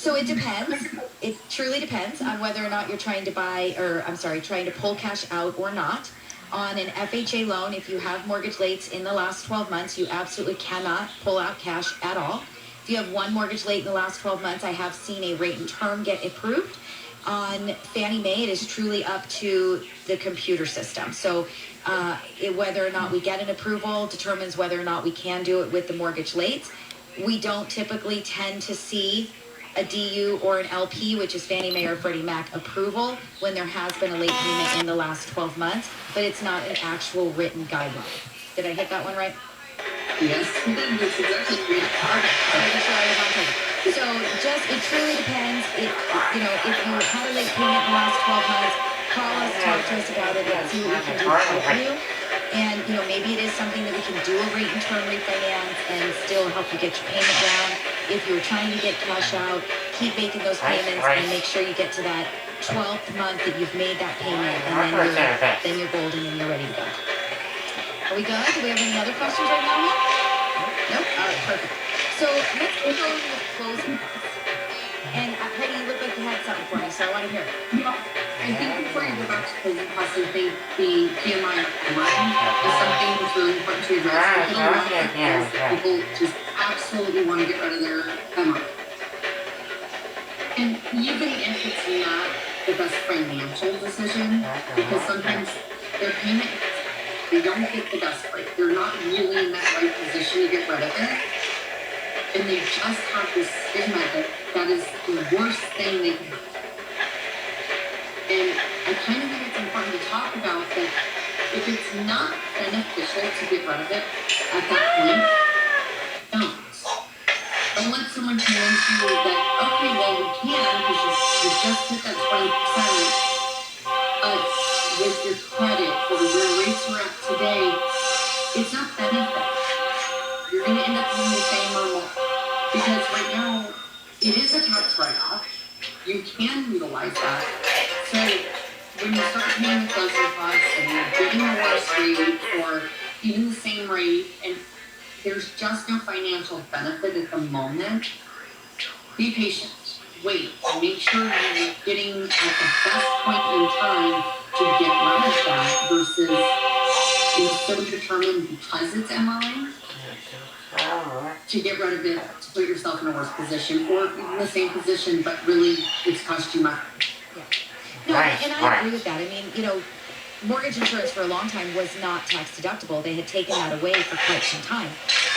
So it depends. It truly depends on whether or not you're trying to buy, or I'm sorry, trying to pull cash out or not. On an FHA loan, if you have mortgage rates in the last 12 months, you absolutely cannot pull out cash at all. If you have one mortgage late in the last 12 months, I have seen a rate and term get approved. On Fannie Mae, it is truly up to the computer system. So whether or not we get an approval determines whether or not we can do it with the mortgage late. We don't typically tend to see a DU or an LP, which is Fannie Mae or Freddie Mac approval, when there has been a late payment in the last 12 months, but it's not an actual written guideline. Did I hit that one right? Yes, that's exactly great. So it truly depends. If you had a late payment in the last 12 months, call us, talk to us about it, and see what we can do to help you. And, maybe it is something that we can do a rate and term refinance and still help you get your payment down. If you're trying to get cash out, keep making those payments and make sure you get to that 12th month that you've made that payment, and then you're golden and you're ready to go. Are we good? Do we have any other questions right now? Nope? All right, perfect. So let's go with closing costs. And Heidi, you look like you had something for me, so I want to hear it. I think before you go back to closing costs, I think the PMI line is something that's really important to address. People just absolutely want to get rid of their MI. And even if it's not the best financial decision, because sometimes their payment, they don't get the best rate. They're not really in that right position to get rid of it. And they just have this stigma that is the worst thing they can have. And I kind of think it's important to talk about that if it's not beneficial to get rid of it at that point, don't. Don't let someone convince you that, okay, well, we can because you just hit that 20%, but with your credit or where rates are at today, it's not benefit. You're going to end up paying the same or more. Because right now, it is a tax write-off. You can utilize that. So when you start paying the closing costs and you're getting a worse rate or even the same rate, and there's just no financial benefit at the moment, be patient. Wait. Make sure you're getting at the best point in time to get rid of that versus being so determined because it's MI to get rid of it, to put yourself in a worse position, or in the same position, but really it's cost you money. Yeah. No, and I agree with that. I mean, mortgage insurance for a long time was not tax deductible. They had taken that away for quite some time.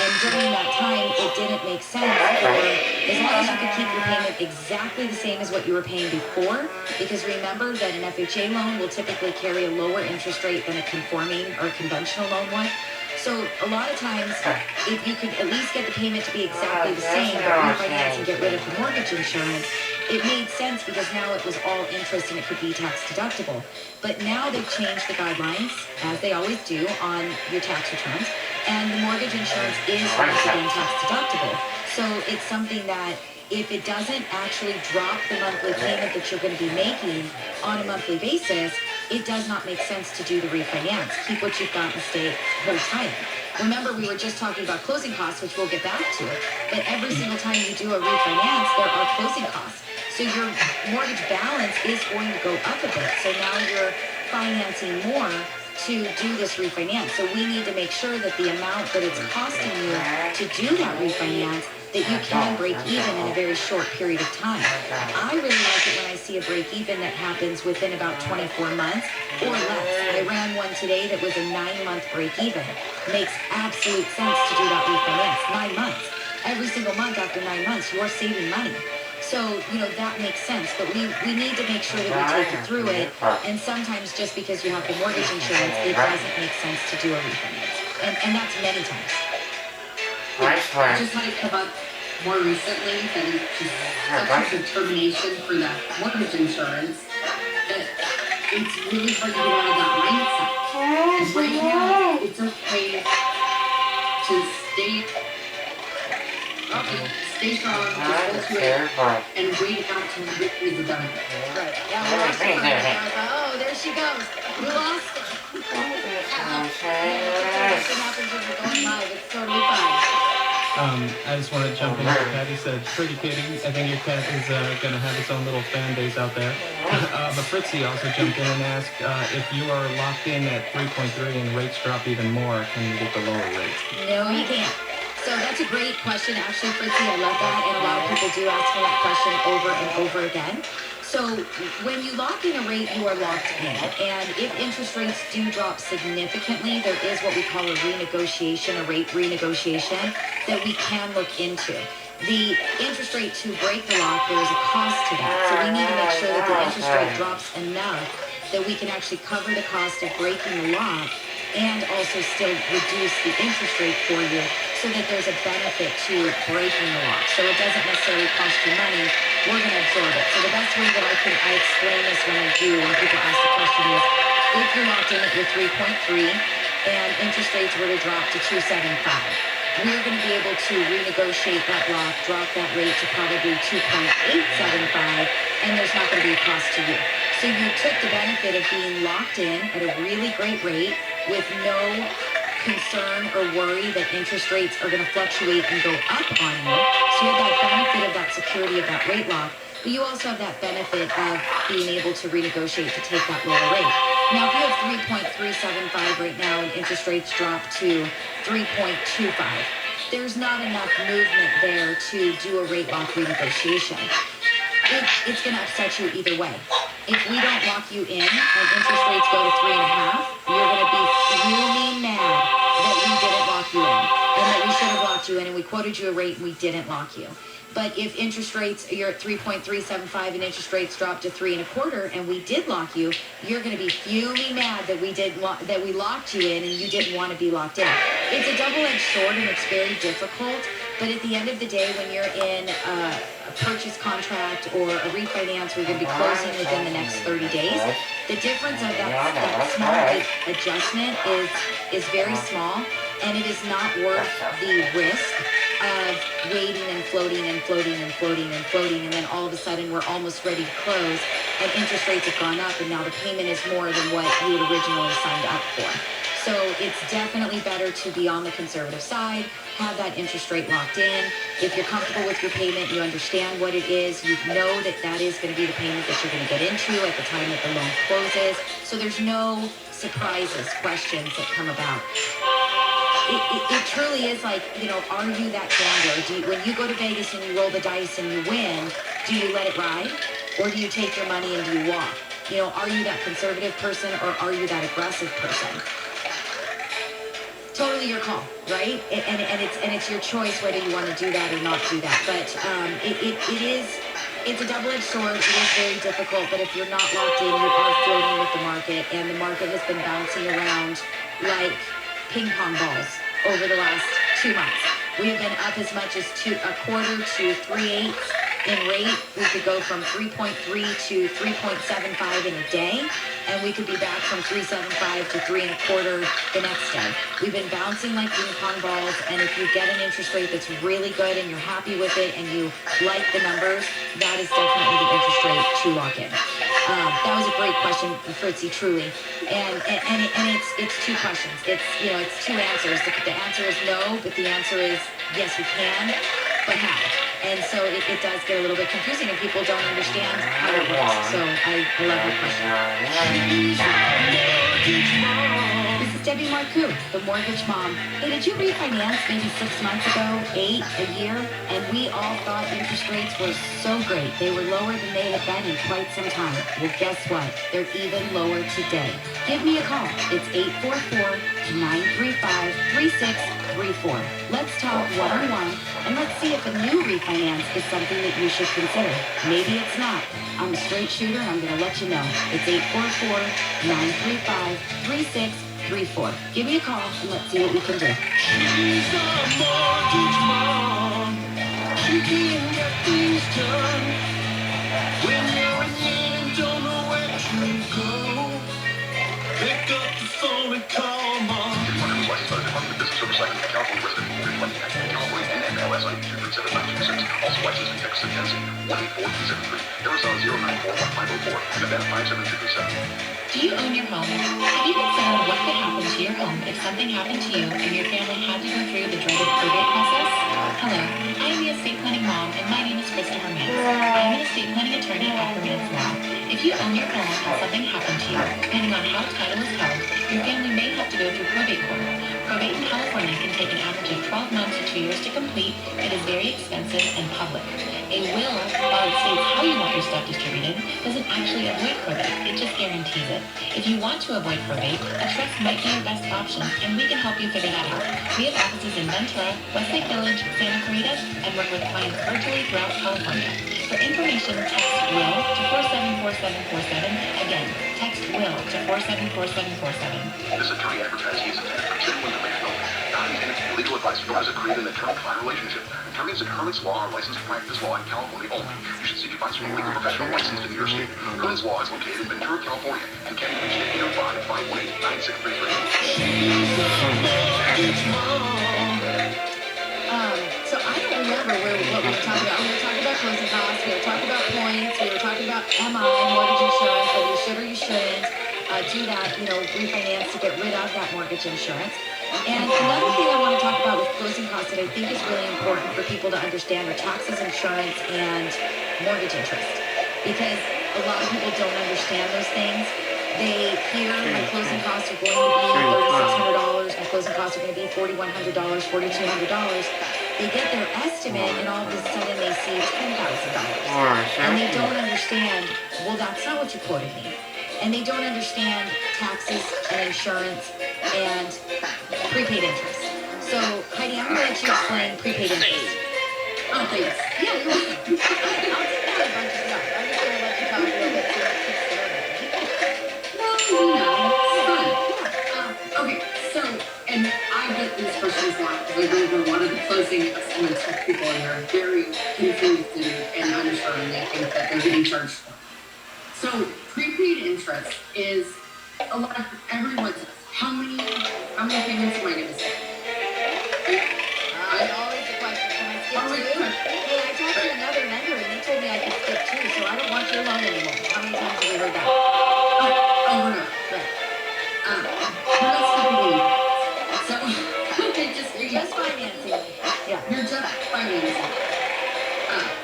And during that time, it didn't make sense for, as long as you could keep your payment exactly the same as what you were paying before, because remember that an FHA loan will typically carry a lower interest rate than a conforming or conventional loan would. So a lot of times, if you could at least get the payment to be exactly the same, but refinance and get rid of the mortgage insurance, it made sense because now it was all interest and it could be tax deductible. But now they've changed the guidelines, as they always do, on your tax returns, and the mortgage insurance is once again tax deductible. So it's something that if it doesn't actually drop the monthly payment that you're going to be making on a monthly basis, it does not make sense to do the refinance. Keep what you've got and hold tight. Remember, we were just talking about closing costs, which we'll get back to. But every single time you do a refinance, there are closing costs. So your mortgage balance is going to go up a bit. So now you're financing more to do this refinance. So we need to make sure that the amount that it's costing you to do that refinance, that you can break even in a very short period of time. I really like it when I see a break even that happens within about 24 months or less. I ran one today that was a 9-month break even. Makes absolute sense to do that refinance. 9 months. Every single month after 9 months, you're saving money. So, that makes sense, but we need to make sure that we take you through it, and sometimes just because you have the mortgage insurance, it doesn't make sense to do a refinance. And that's many times. I just had it come up more recently that it's just such a determination for that mortgage insurance that it's really hard to get out of that mindset. Right now, it's okay to stay strong, just go to it, and wait out till you get the benefit. Right. Yeah, we lost it for oh, there she goes. We lost it. It happens when you're going live. It's totally fine. I just want to jump in what Patty said. Pretty kitty. I think your cat is going to have its own little fan base out there. But Fritzy also jumped in and asked if you are locked in at 3.3 and rates drop even more, can you get the lower rate? No, you can't. So that's a great question, actually, Fritzy. I love that, and a lot of people do ask me that question over and over again. So when you lock in a rate, you are locked in. And if interest rates do drop significantly, there is what we call a renegotiation, a rate renegotiation that we can look into. The interest rate to break the lock, there is a cost to that. So we need to make sure that the interest rate drops enough that we can actually cover the cost of breaking the lock and also still reduce the interest rate for you so that there's a benefit to breaking the lock. So it doesn't necessarily cost you money. We're going to absorb it. So the best way that I explain this when I do, when people ask the question is, if you're locked in at your 3.3 and interest rates were to drop to 2.75, we're going to be able to renegotiate that lock, drop that rate to probably 2.875, and there's not going to be a cost to you. So you took the benefit of being locked in at a really great rate with no concern or worry that interest rates are going to fluctuate and go up on you. So you have that benefit of that security of that rate lock, but you also have that benefit of being able to renegotiate to take that lower rate. Now, if you have 3.375 right now and interest rates drop to 3.25, there's not enough movement there to do a rate lock renegotiation. It's going to upset you either way. If we don't lock you in and interest rates go to 3.5, you're going to be fuming mad that we didn't lock you in and that we should have locked you in and we quoted you a rate and we didn't lock you. But if interest rates, you're at 3.375 and interest rates drop to 3.25 and we did lock you, you're going to be fuming mad that we locked you in and you didn't want to be locked in. It's a double-edged sword and it's very difficult. But at the end of the day, when you're in a purchase contract or a refinance where you're going to be closing within the next 30 days, the difference of that small rate adjustment is very small, and it is not worth the risk of waiting and floating and floating and floating and floating, and then all of a sudden we're almost ready to close, and interest rates have gone up, and now the payment is more than what you had originally signed up for. So it's definitely better to be on the conservative side, have that interest rate locked in. If you're comfortable with your payment, you understand what it is, you know that that is going to be the payment that you're going to get into at the time that the loan closes. So there's no surprises, questions that come about. It truly is like, are you that gambler? When you go to Vegas and you roll the dice and you win, do you let it ride? Or do you take your money and do you walk? Are you that conservative person or are you that aggressive person? Totally your call, right? And it's your choice whether you want to do that or not do that. But it's a double-edged sword. It is very difficult. But if you're not locked in, you are floating with the market, and the market has been bouncing around like ping pong balls over the last 2 months. We have been up as much as a quarter to 3/8 in rate. We could go from 3.3 to 3.75 in a day, and we could be back from 3.75 to 3.25 the next day. We've been bouncing like ping pong balls, and if you get an interest rate that's really good and you're happy with it and you like the numbers, that is definitely the interest rate to lock in. That was a great question, Fritzy, truly. And it's two questions. It's two answers. The answer is no, but the answer is yes, you can, but how? And so it does get a little bit confusing and people don't understand how it works. So I love your question. This is Debbie Marcoux, the mortgage mom. Hey, did you refinance maybe 6 months ago, 8, a year? And we all thought interest rates were so great. They were lower than they had been in quite some time. Well, guess what? They're even lower today. Give me a call. It's 844-935-3634. Let's talk one-on-one, and let's see if a new refinance is something that you should consider. Maybe it's not. I'm a straight shooter, and I'm going to let you know. It's 844-935-3634. Give me a call, and let's see what we can do. She's a mortgage mom. She can get things done. When you're in need and don't know where to go, pick up the phone and call mom. Department of Business Service License, California resident, mortgage lending act, California NMLS ID 237-926, also licensed in Texas and Tennessee, 184-373, Arizona 094-1504, Nevada 57337. Do you own your home? Have you considered what could happen to your home if something happened to you and your family had to go through the dreaded probate process? Hello, I am the estate planning mom, and my name is Vista. I am an estate planning attorney at Herman's Law. If you own your home and something happened to you, depending on how title is held, your family may have to go through probate court. Probate in California can take an average of 12 months to 2 years to complete. It is very expensive and public. A will, while it states how you want your stuff distributed, doesn't actually avoid probate. It just guarantees it. If you want to avoid probate, a trust might be your best option, and we can help you figure that out. We have offices in Ventura, Westlake Village, Santa Clarita, and work with clients virtually throughout California. For information, text WILL to 474747. Again, text WILL to 474747. This attorney advertising is intended for genuine demand only, not intended to be legal advice, nor is it create an attorney-client relationship. Attorneys at Herman's Law are licensed to practice law in California only. You should seek advice from a legal professional licensed in your state. Herman's Law is located in Ventura, California, and can be reached at 805-518-9633. So I don't remember what we were talking about. We were talking about closing costs, we were talking about points, we were talking about MI, mortgage insurance, whether you should or you shouldn't do that, refinance to get rid of that mortgage insurance. And another thing I want to talk about with closing costs that I think is really important for people to understand are taxes, insurance, and mortgage interest. Because a lot of people don't understand those things. They hear my closing costs are going to be $3,600, my closing costs are going to be $4,100, $4,200. They get their estimate and all of a sudden they see $10,000. And they don't understand, well, that's not what you quoted me. And they don't understand taxes and insurance and prepaid interest. So, Heidi, I'm going to let you explain prepaid interest. Oh, thanks. Yeah, you're welcome. I'll take down a bunch of stuff. I'm just going to let you talk a little bit so it keeps Well, okay, so, and I get these questions a lot because I go over a lot of the closing estimates with people and they're very confused and unsure and they think that they're getting charged for. So, prepaid interest is a lot of everyone's. How many payments am I going to say? always the question. Can I skip two? Hey, I talked to another lender and they told me I could skip two, so I don't want your loan anymore. How many times have you heard that? Over and over. Right. We're not skipping any. So, You're just financing. Yeah. you're just financing.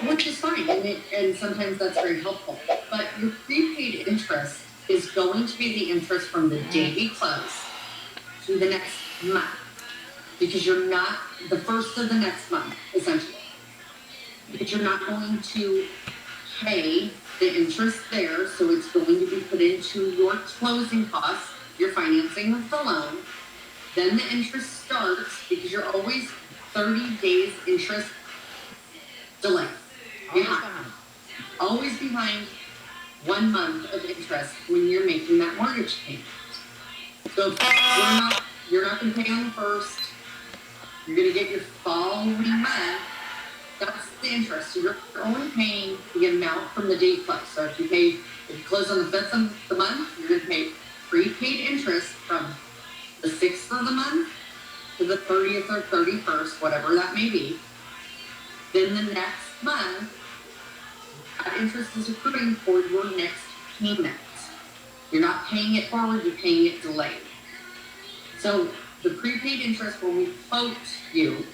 Which is fine, and sometimes that's very helpful. But your prepaid interest is going to be the interest from the day we close to the next month. Because you're not, the first of the next month, essentially. Because you're not going to pay the interest there, so it's going to be put into your closing costs, your financing of the loan. Then the interest starts, because you're always 30 days interest delay. Always behind 1 month of interest when you're making that mortgage payment. So if you're not going to pay on the first, you're going to get your following month. That's the interest. So you're only paying the amount from the day you close. So if you close on the 5th of the month, you're going to pay prepaid interest from the 6th of the month to the 30th or 31st, whatever that may be. Then the next month, that interest is accruing for your next payment. You're not paying it forward, you're paying it delayed. So the prepaid interest, when we quote you,